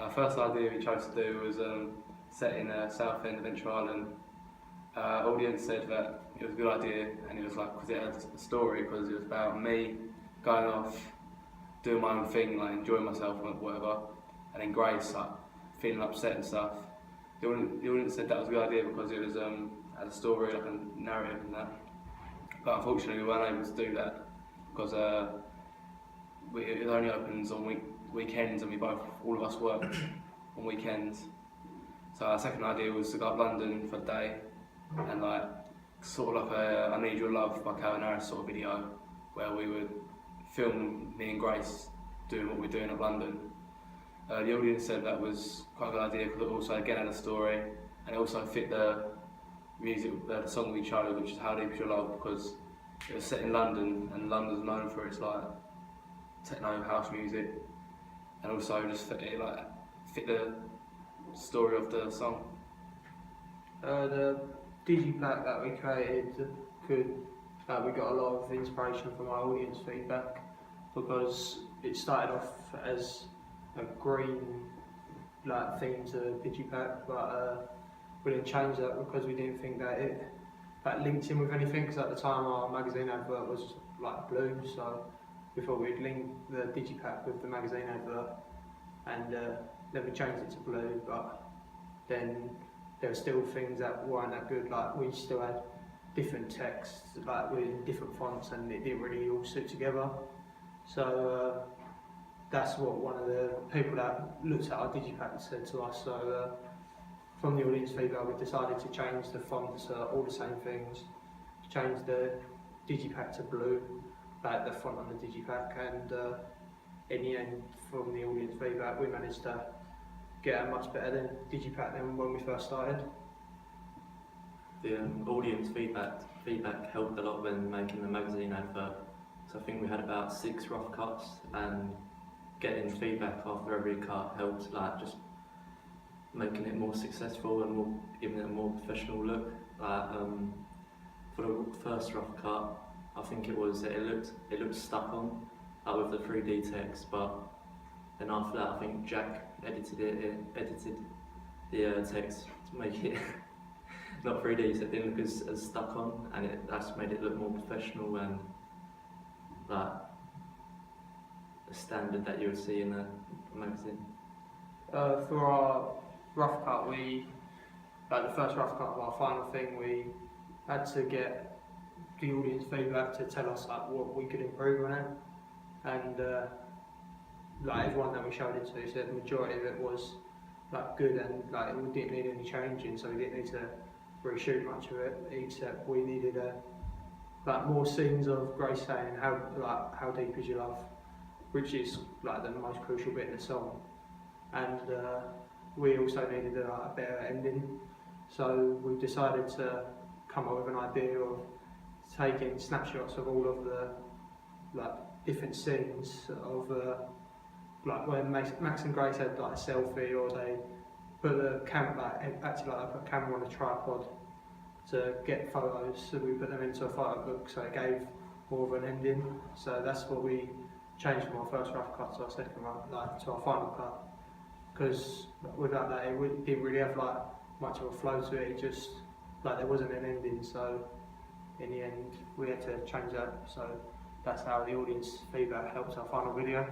Our first idea we chose to do was set in Southend Adventure Island. Audience said that it was a good idea, and it was like, because it had a story, because it was about me going off, doing my own thing, like enjoying myself and whatever, and then Grace like feeling upset and stuff. The audience said that was a good idea because it was had a story, like a narrative and that. But unfortunately, we weren't able to do that because it only opens on weekends, and all of us work on weekends. So our second idea was to go up London for a day and like sort of like a I Need Your Love by Calvin Harris sort of video, where we would film me and Grace doing what we're doing up London. The audience said that was quite a good idea because it also again had a story, and it also fit the music, the song we chose, which is How Deep Is Your Love, because it was set in London, and London's known for its like techno house music, and also just fit the story of the song. The digipack that we created we got a lot of inspiration from our audience feedback, because it started off as a green theme to the digipack, but we didn't change that because we didn't think that it linked in with anything, because at the time our magazine advert was like blue, so we thought we'd link the digipack with the magazine advert, and then we changed it to blue. But then there were still things that weren't that good, like we still had different texts like with different fonts, and it didn't really all suit together. So that's what one of the people that looked at our digipack said to us. So from the audience feedback, we decided to change the fonts, all the same things, change the digipack to blue, like the font on the digipack, and in the end, from the audience feedback, we managed to get a much better digipack than when we first started. The audience feedback helped a lot when making the magazine advert. So I think we had about 6 rough cuts, and getting feedback after every cut helped, like just making it more successful and giving it a more professional look. For the first rough cut, I think it looked stuck on with the 3D text, but then after that I think Jack edited the text to make it not 3D, so it didn't look as stuck on, and that's made it look more professional and like a standard that you would see in a magazine. For our rough cut, the first rough cut of our final thing, we had to get the audience feedback to tell us what we could improve on it, and everyone that we showed it to said the majority of it was good, and it didn't need any changing, so we didn't need to reshoot much of it, except we needed more scenes of Grace saying how deep is your love, which is the most crucial bit in the song, and we also needed a better ending. So we decided to come up with an idea of taking snapshots of all of the different scenes of when Max and Grace had a selfie, or they put the camera put a camera on a tripod to get photos. So we put them into a photo book, so it gave more of an ending. So that's what we changed from our first rough cut to our second rough, to our final cut. Because without that, it didn't really have much of a flow to it. It just there wasn't an ending. So in the end, we had to change that. So that's how the audience feedback helps our final video.